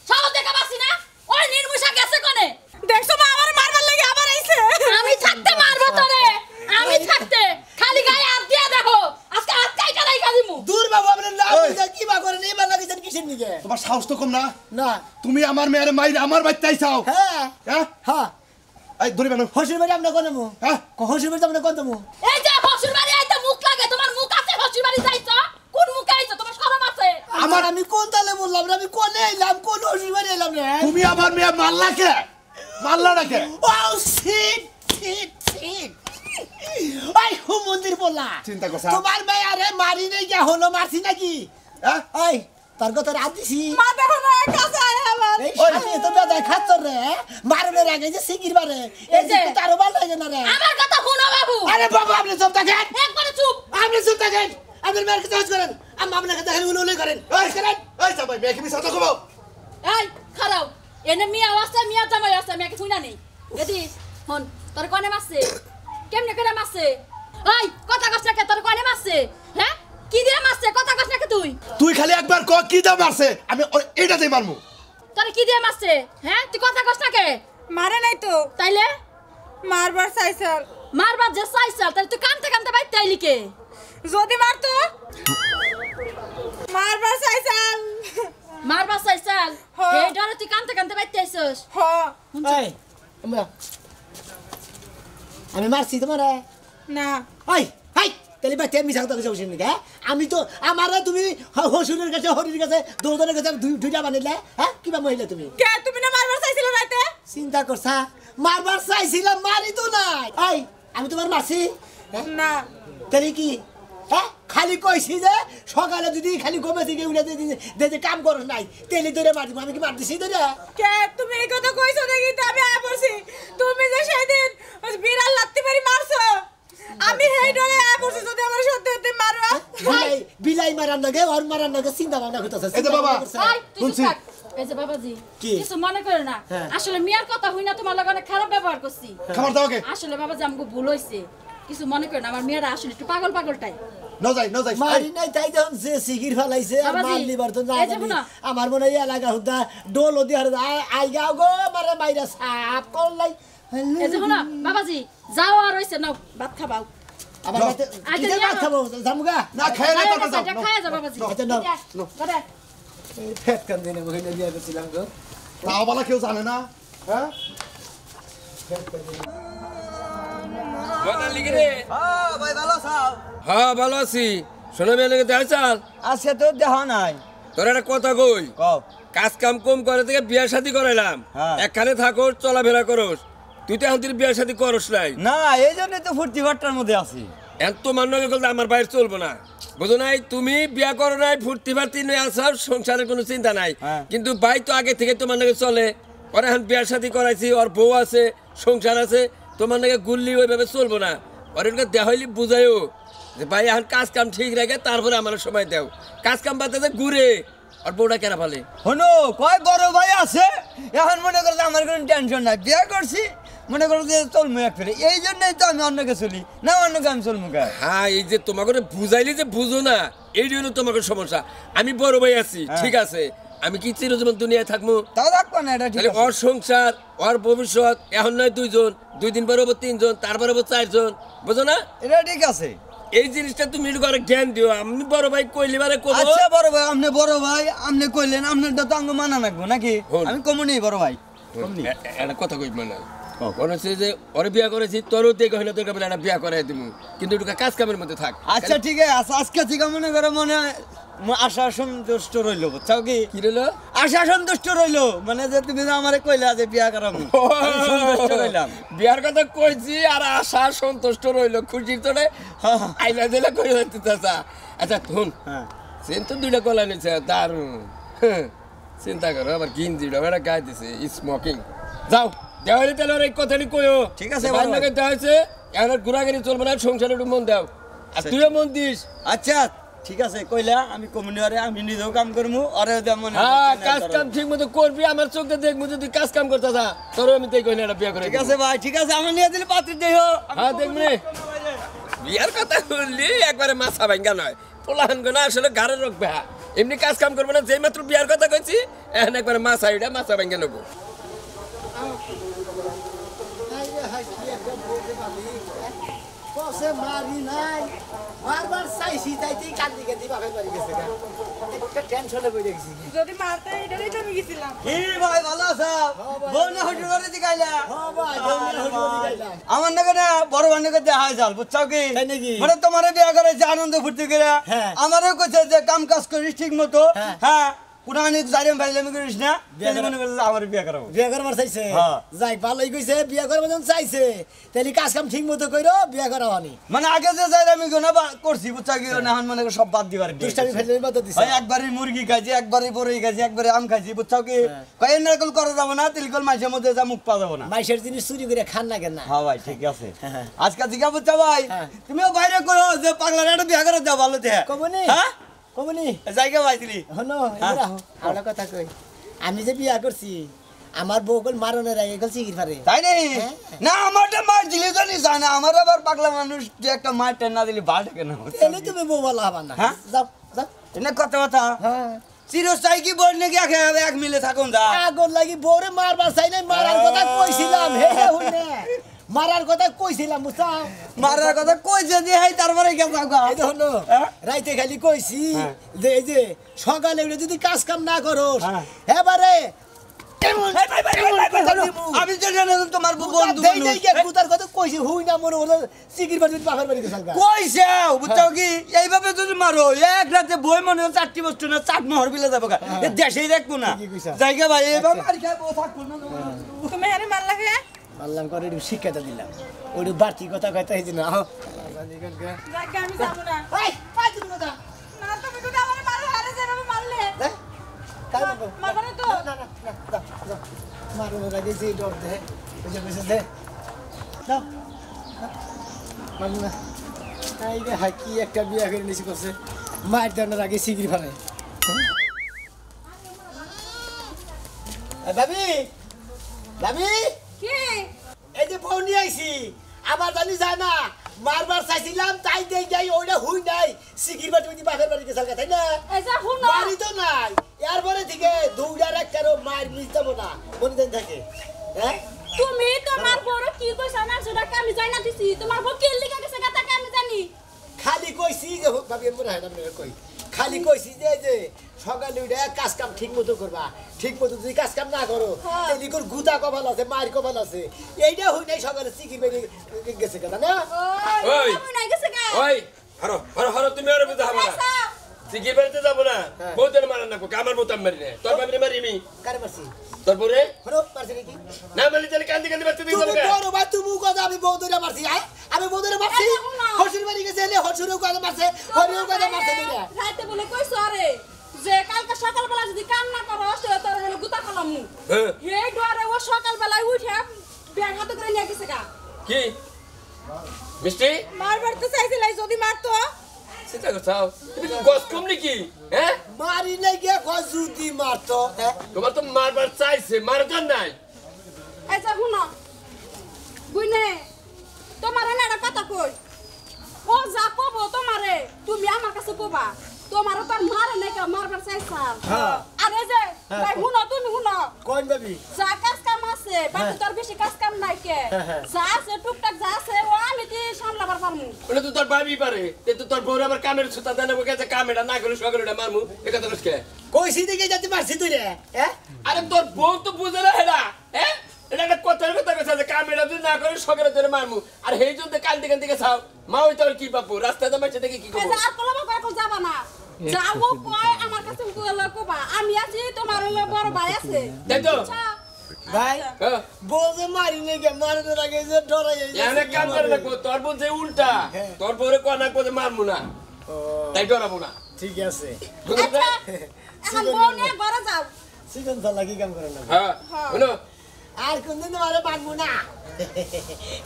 সাহস দেখা পাসি না ওই নির্মুষা গেছে কোনে দেখছো মা আমার মারবার লাগি আবার আইছে আমি থাকতে মারবো তোরে আমি থাকতে খালি গায়ে হাত দিয়া দেখো আজকে হাত কাইটা রাইখা দিমু দূর বাবু আপনি না বুঝা কি বা করে নেই বা লাগিছেন কিসের নিকে তোমার সাহস তো কম না না তুমি আমার মেয়ের মাইরে আমার বাড়িতে আইছাও হ্যাঁ হ্যাঁ হ্যাঁ এই ধরে বানো হসুর বাড়ি আমরা কোন মু হ্যাঁ হসুর বাড়ি আমরা কোন মু এই যে হসুর বাড়ি আইতে মুখ লাগে তোমার মুখ আছে হসুর বাড়ি যাইছো কোন মুখে আইছো তোমার শরম আছে আমার আমি কোন তালে বললাম না আমি কোনে এলাম কোন হসুর বাড়ি এলাম না তুমি আমার মেয়ে মারলা কে মারলা না কে ও শিট শিট শিট ওই হুমুদির বললা চিন্তা করছা তোমার মেয়ে আরে মারি নাই কি হলো মারছি নাকি হ্যাঁ ওই তার কথা রাত দিছি মা দেখো না কাছে আয় আমার এই শালি তো বেদায় খাচ্ছ রে মারনের আগে যে সিগির মারে এই যে তারও ভালো লাগে না রে আমার কথা শুনো বাবু আরে বাবা আপনি চুপ থাকেন একবারে চুপ আপনি চুপ থাকেন আপনার মেয়ের কাছে করেন আমি আপনাকে দেখেন উনি করেন এই করেন এই সবাই মেয়ে কি মিছা তো কবো এই খারাও এনে মিয়া আছে মিয়া জামাই আছে মিয়া কি শুনা নেই এদি হন তোর কোনে মারছে কেমনে করে মারছে ওই কথা কস না কে তোর কোনে মারছে হ্যাঁ কি দিয়ে মারছে কথা কস না কে তুই খালি একবার ক কি দাম মারছে আমি এটাতেই মারমু তোর কি দিয়ে মারছে হ্যাঁ তুই কথা কস না কে মারে নাই তো তাইলে মারবার চাইছাল মারবার যে চাইছাল তাহলে তুই কানতে কানতে বাইতে আইলি কে যদি মারতো মারবার চাইছাল মারবার চাইছাল হ্যাঁ। এই ডরে তুই কানতে কানতে বাইতে আইছস হ এই আমরা আমি মারছি তোমার না ওই হাই তাহলে বা তেমনি সাথে কিছু বসে নিকে আমি তো আমারে তুমি হসুরের কাছে হরির কাছে দৌদনের কাছে দুইটা বানাইলে হ্যাঁ কিবা মহিলা তুমি কে তুমি না মারবার চাইছিল রাতে চিন্তা করছা মারবার চাইছিলাম মারি তো নাই এই আমি তোমার মারছি হ্যাঁ? না তাহলে কি হ্যাঁ খালি কইছি যে সকালে যদি খালি গমে থেকে উড়ে দিয়ে কাম করো নাই তেলি ধরে মারিব আমি কি মারতেছি ধরে কে তুমি এই কথা কইছো দেখি তো আমি আয় পড়ছি তুমি যে সেদিন ওই বিড়াল লাত্তি মারি মারছো আমি হেই ডরে আয় পড়ছি যদি আমার সত্যি সত্যি মারো বিলাই মারার নাগে ওর মারার নাগে চিন্তা ভাবনা করতেছে এই যে বাবা, এই তুই চুপ শুনছি। থাক এই যে বাবাজি কি? কিছু মনে করে না হ্যাঁ। আসলে মিয়ার কথা হই না তোমার লগে অনেক খারাপ ব্যবহার করছি খাবার দাও কে আসলে বাবাজি আমাকে ভুল হইছে কিছু মনে করে না আমার মেয়েরা আসলে একটু পাগল পাগলটাই ন যাই মারি নাই তাই যখন যে সিগির ফেলাইছে আর বাবাজি, মারলি বার তো না এই যে জানি। শুনো। আমার মনে হয় এলাকা হুদা ডোল ওদি আর আই গাও গো মারে মাইরা সাপ করলাই এই যে শোনো বাবাজি যাও আর হইছে নাও ভাত খাবাও আবার যাও। রাতে আচ্ছা, কিতে নিয়ে ভাত নাও। খাবো জামুগা না খেয়ে না খায়া তারপর যা, যাও খায়া যা বাবাজি আচ্ছা, নাও। করে ফেট কান দিনে মহিলা দিয়া করছিলাম গো তাও বলা কেউ জানে না হ্যাঁ মজা লিখে রে ভাই ভালো আছো? হ্যাঁ ভালো আছি শোনো মেয়ে লেগে দেখ চাল আজকে তো দেখা নাই। তোর একটা কথা কই কও। কাজ কাম কম করে থেকে বিয়া শাদী করাইলাম হ্যাঁ। একখানে থাকোস চলাফেরা করস তুই তো এখন তুই বিয়া শাদী করস নাই না এই জন্যই তো ফুর্তি ফাট্টার মধ্যে আছি। এত মান্য করলে আমার বাইরে চলবো না বুঝো নাই তুমি বিয়া করো নাই ফুর্তি ফার্তি নিয়ে আসার সংসারের কোনো চিন্তা নাই হ্যাঁ। কিন্তু ভাই তো আগে থেকে তোমার নাকি চলে ওরা এখন বিয়া শাদী করাইছি ওর বউ আছে সংসার আছে তোমার নাকি গুল্লি ওইভাবে চলবো না ওর দেখাইলি বুঝাইও যে ভাই এখন কাজ কাম ঠিক রাখে তারপরে আমার সময় দেও কাজ কাম বাদে ঘুরে আর বউটা কেনা ফেলে শোনো কয় বড় ভাই আছে এখন মনে করো আমার কোনো টেনশন নাই বিয়ে করছি মনে করো যে চলমু এক ফেরে এই জন্যই তো আমি অন্যকে চলি না অন্যকে আমি চলমু কে হ্যাঁ এই যে তোমাকে বুঝাইলি যে বুঝো না এই জন্য তোমাকে সমস্যা আমি বড় ভাই আছি ঠিক আছে আমি কি চিরজীবন দুনিয়ায় থাকবো তাও থাকবো না এটা ঠিক তাহলে ওর সংসার ওর ভবিষ্যৎ এখন নয় 2 জন 2 দিন পরে হবো 3 জন তারপরে হবো 4 জন বুঝো না এটা ঠিক আছে। এই জিনিসটা তুমি একটু করে জ্ঞান দিও আমি বড় ভাই কইলি বারে কব আচ্ছা বড় ভাই আপনি বড় ভাই আপনি কইলেন আপনারটা তো আঙ্গ মানা রাখবো নাকি হন। আমি কমনি বড় ভাই একটা কথা কই মানে মনে হচ্ছে যে ওরে বিয়া করেছি তোরও দেখে হইলে তোর কাছে একটা বিয়া করাই দিমু কিন্তু একটু কাজ কামের মধ্যে থাক আচ্ছা ঠিক আছে আজকে থেকে মনে করো মনে আশা সন্তুষ্ট রইলো বুঝছাও কি কি রইলো আশা সন্তুষ্ট রইলো মানে যে তুমি যে আমারে কইলা যে বিয়া করামু আমি সন্তুষ্ট রইলাম। বিয়ার কথা কইছি আর আশা সন্তুষ্ট রইলো খুশির তোরে আইলা দিলে কই হইতে চাচা আচ্ছা শুন হ্যাঁ সেন তো 2টা কলা নিছে দারুন চিন্তা করো আবার গিঞ্জিটা ওরা গায়ে দিছে স্মোকিং যাও দেওয়ালি তেল ওর এই কথাটি কইও ঠিক আছে, ভাই বড় লাগে দেওয়া হয়েছে এখন ঘোরাঘুরি চলবে না সংসারে একটু মন দাও আর তুইও মন দিস আচ্ছা ঠিক আছে কইলা আমি কমিউনিয়ারে আমি নিজেও কাম করমু আরে মনে হ্যাঁ কাজ কাম ঠিক মতো করবি আমার চোখে দেখবো যদি কাজ কাম করতে যা তোরও আমি তাই কইনা বিয়া করে ঠিক আছে ভাই ঠিক আছে আমার নিয়ে দিলে পাত্র দেহ হ্যাঁ দেখবি বিয়ার কথা বললি একবারে মাথা ভাঙ্গা নয় পোলাহান গোনা আসলে গাড়ে রাখবে এমনি কাজ কাম করবো না যেই মাত্র বিয়ার কথা কইছি এখন একবারে মাথা ভাঙ্গা নেবো মারি নাই বারবার চাইছি তাইতেই কান্দি কান্দি বাপের বাড়ি গেছে একটা টেনশনে পড়ে গেছি যদি মারতে এটারই তো আমি গেছিলাম কি ভাই ভালো আছো বউনা হটু করে দিগাইলা ভাই বউনা হইলো দিলাম আমার নাকি না বড় বান্ধবকে দেখা হয় জাল বুঝছাও কি তাই নাকি? মানে তোমারে বিয়া করে যে আনন্দ ফুর্তি করে হ্যাঁ। আমারও কইছে যে কাম কাজ করিস ঠিক মতো হ্যাঁ। হ্যাঁ পুরানি জারিম ফাইলামি করিস না বিয়া তাহলে করা- মনে করলে আমার বিয়া করাবো বিয়া করবার চাইছে হ্যাঁ। যাই ভালোই কইছে বিয়া করবার যখন চাইছে তাহলে কাজ কাম ঠিক মতো কইরো বিয়া করা হনি মানে আগে যে জারিমি গোনা করছি বুঝছা কি না এখন মনে করে সব বাদ দিবার বিয়া দুষ্টামি করছি। ফেলে বাদ দিছে ভাই একবারে মুরগি খাইছি একবারে বড়ই খাইছি একবারে আম খাইছি বুঝছাও কি কই এরকম করা যাবো না তিলকল মাছের মধ্যে যা মুখ পাওয়া যাবো না মাইশের জিনিস চুরি করে খান না কেন না হ্যাঁ ভাই ঠিক আছে হ্যাঁ। আজকে জিজ্ঞা বুঝছো ভাই হ্যাঁ। তুমিও বাইরে করো যে পাগলার একটা বিয়া করে দাও ভালো দেখ কমনি হ্যাঁ কমনি জায়গা পাইছিলি হনো এরা আমরা কথা কই আমি যে বিয়া করছি আমার বউ কল মারনের আগে কল সিগির পারে তাই নেই হ্যাঁ। না আমারটা মার দিলে তো নি জানা আমার আবার পাগলা মানুষ যে একটা মার টেন না দিলে ভাল থাকে না তাহলে তুমি বউ বলা হবা না হ্যাঁ? যাও যাও এনে কথা কথা হ্যাঁ চিরস্থায়ী কি বল নাকি এক মিলে থাকুন যা আগর লাগি বউরে মারবার চাই নাই মারার কথা কইছিলাম হে হে হুনে মারার কথা কইছিলাম বুঝছাও মারার কথা কইছে যে হাই তারপরে কে থাকা এই দেখো না, হ্যাঁ? রাইতে খালি কইছি হ্যাঁ। যে এই যে সকালে উঠে যদি কাজ কাম না করোস হ্যাঁ। এবারে আমি তো জানি তোমার বন্ধু কুতার কথা কইছি হুই না মনে হলো সিগির বাড়ি বাপের বাড়ি গেছাল কইছে বুঝছো কি এইভাবে যদি মারো এক রাতে বই মনে হয় 4টি বস্তু না 4 মোহর বিলে যাবো গা এ দেশেই দেখবো না ঠিকই কইছা। জায়গা ভাই এইভাবে আর খাবো থাকবো না তুমি হারে মার লাগে আল্লাহ করে একটু শিক্ষাটা দিলাম ওই বাড়তি কথা কইতে হইছে না যাকে আমি যাবো না তুমি কথা না তুমি যদি আমার মারো হারে যেভাবে মারলে তাই বলবো মারবে না তো মারুনের আগে যে ডর দে বুঝে বুঝে দে দাও মারু না এই যে হাকি একটা বিয়া করে নিছি করছে মায়ের দেওয়ার আগে সিগির ফেলে ভাবি ভাবি কি এই যে ফোন নিয়ে আইছি আমার জানি যায় না মারবার চাইছিলাম তাই দেই যাই ওইটা হুই নাই সিগির বাটি উনি বাপের বাড়ি গেছাল তাই না এই যা হুন বাড়ি তো নাই এরপরে থেকে দৌড়ার একটারও মায়ের মিস যাবো না মনে দেন থাকে হ্যাঁ তুমি তোমার বড় কি কইছ না সেটাকে আমি জানি না দিছি তোমার বউ কি লিখে গেছে তাকে আমি জানি খালি কইছি যে ভাবি মনে হয় না মনে কই খালি কইছি যে সকালে উঠে কাজ কাম ঠিক মতো করবা ঠিক মতো যদি কাজ কাম না করো তাহলে কোন গুদা কপাল আছে মার কপাল আছে এইটা হই নাই সকালে চিকি বেরি গেছে কেন না ওই আমি নাই গেছে গা ওই হারো হারো হারো তুমি আর বুঝা হবে না সিগি বেরতে যাব না বউদের মারা না আমার বউ তাম মারি না তোর বাপরে মারিমি কারে মারছি তোর বউরে হলো পারছি নাকি না মারি তাহলে কান্দি কান্দি বাচ্চা দিই তুমি বড় ভাই তুমি কথা আমি বউ ধরে মারছি আমি বউ ধরে মারছি হসুর বাড়ি গেছে এলে হসুরও কথা মারছে হরিও কথা মারছে দুইটা রাতে বলে কইছো আরে যে কালকে সকালবেলা যদি কাম না করো তাহলে তোর হলো গুতা কলামু এই ডরে ও সকালবেলায় উঠে ব্যাগ হাতে করে নিয়ে গেছে গা কি মিষ্টি মারবার তো চাইছিলাই যদি মারতো সেটা কোথাও তুমি কি গস কম নাকি হ্যাঁ মারি নাই গিয়া গজুতি মারতো হ্যাঁ তোমার তো মারবার চাইছে মারদার নাই আচ্ছা শুনো বুঝনে তোমার না একটা কথা কই ও যা কব তোমারে তুমি আমার কাছে কবা তোমারও তোর মারে নাই কা মারবার চাইছা হ্যাঁ আরে যে ভাই শুনো তুমি শুনো কোন বাবি যা কাজ কাম আছে বাকি তোর বেশি কাজ কাম নাই কে যা আছে টুকটাক যা আছে ও আমি কি সামলাবার পারমু ওটা তো তোর ভাবি পারে তে তো তোর বউরে আবার কামের সুতা দেন বকে কামেটা না করে সকালে মারমু এটা তো কইছে কইছি দিকে যাতে মারছি তুই রে হ্যাঁ আরে তোর বউ তো বুঝে না হেডা হ্যাঁ এটা একটা কথার কথা কইছে যে কামেটা তুই না করে সকালে তোরে মারমু আর হেই জন্য কান্দি কান্দি কে চাও মা ওই তোর কি বাপু রাস্তাতে মারছে দেখি কি করব আর কলবা কই যাবা না যাও কই আমার কাছে কইবা আমি আছি তোমার হলো বড় ভাই আছে তাই তো ভাই বউকে মারি নাই গে মারতে লাগে যে ডরাই এনে কাম করে না তোর বউ যে উল্টা তোর বউরে কোনা কোনে মারমু না তাই ডরাবো না ঠিক আছে এখন বউ নিয়ে ঘরে যাও সিজন চালা কি কাম করে না হ্যাঁ শুনো আর কোনদিন তোমারে মারবো না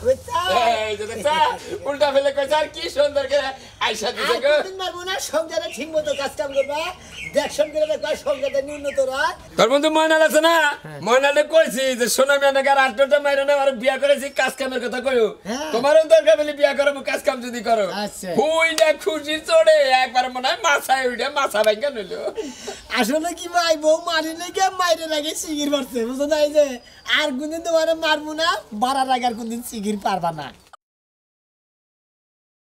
বুঝছো এই যে দেখছা উল্টা ফেলে কইছ আর কি সুন্দর করে আইসা দিছে গো কোনদিন মারবো না সংসারে ঠিক মতো কাজ কাম করবা দেখশন করে দেখবা সংসারে উন্নত হয় তোর বন্ধু ময়নাল আছে না ময়নালে কইছি যে সোনা মেয়েকে আর আটটা মাইরে না আর বিয়া করেছি কাজ কামের কথা কইও তোমারও দরকার বলে বিয়া করব কাজ কাম যদি করো হুই না খুশি চড়ে একবার মনে হয় মাথায় উঠে মাথা ভাঙা নিল আসলে কি ভাই বউ মারি নাই কে মাইরে লাগে সিগির মারছে বুঝছো না এই যে আর কোনদিন তোমারে মারবো না বাড়ার আগে আর কোনদিন সিগির পারবা না